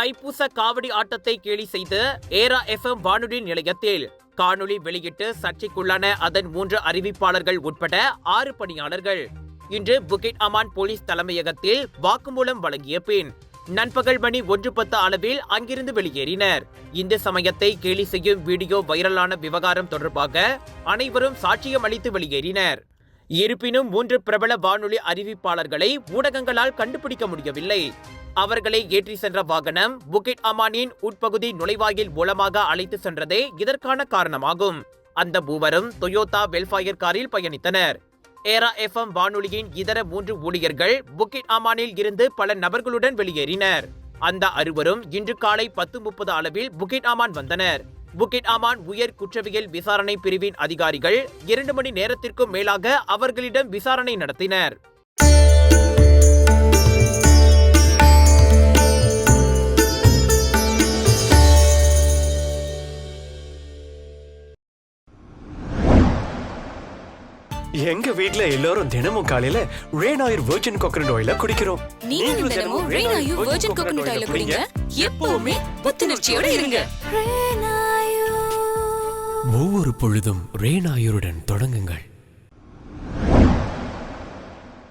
தைப்பூச காவடி ஆட்டத்தை கேலி செய்த ஏரா எஃப்எம் வானொலி நிலையத்தில் காணொலி வெளியிட்டு சர்ச்சைக்குள்ளான அதன் 3 அறிவிப்பாளர்கள் உட்பட 6 பணியாளர்கள் இன்று புகிட் அமான் போலீஸ் தலைமையகத்தில் வாக்குமூலம் வழங்கிய பின் நண்பகல் மணி 1:10 அளவில் அங்கிருந்து வெளியேறினர். இந்த சமயத்தை கேலி செய்யும் வீடியோ வைரலான விவகாரம் தொடர்பாக அனைவரும் சாட்சியம் அளித்து வெளியேறினர். இருப்பினும் 3 பிரபல வானொலி அறிவிப்பாளர்களை ஊடகங்களால் கண்டுபிடிக்க முடியவில்லை. அவர்களை ஏற்றி சென்ற வாகனம் புகிட் அமானின் உட்பகுதி நுழைவாயில் மூலமாக அழைத்து சென்றதே இதற்கான காரணமாகும். அந்த மூவரும் டொயோட்டா வெல்ஃபயர் காரில் பயணித்தனர். ஏரா எஃப்எம் வானொலியின் இதர 3 ஊழியர்கள் புகிட் அமானில் இருந்து பல நபர்களுடன் வெளியேறினர். அந்த 6வரும் இன்று காலை 10:30 அளவில் புகிட் அமான் வந்தனர். புகிட் அமான் உயர் குற்றவியல் விசாரணை பிரிவின் அதிகாரிகள் 2 மணி நேரத்திற்கும் மேலாக அவர்களிடம் விசாரணை நடத்தினர். எங்க வீட்ல எல்லாரும் தினமும் காலையில ரெயின் ஆயில் வெர்ஜின் கோகனட் ஆயில குடிக்கிறோம். நீங்களும் தினமும் ரெயின் ஆயில் வெர்ஜின் கோகனட் ஆயில குடிங்க. எப்பவுமே புத்துணர்ச்சியோட இருங்க. ஒவ்வொரு பொழுதும் ரெயின் ஆயிலுடன் தொடங்குங்கள்.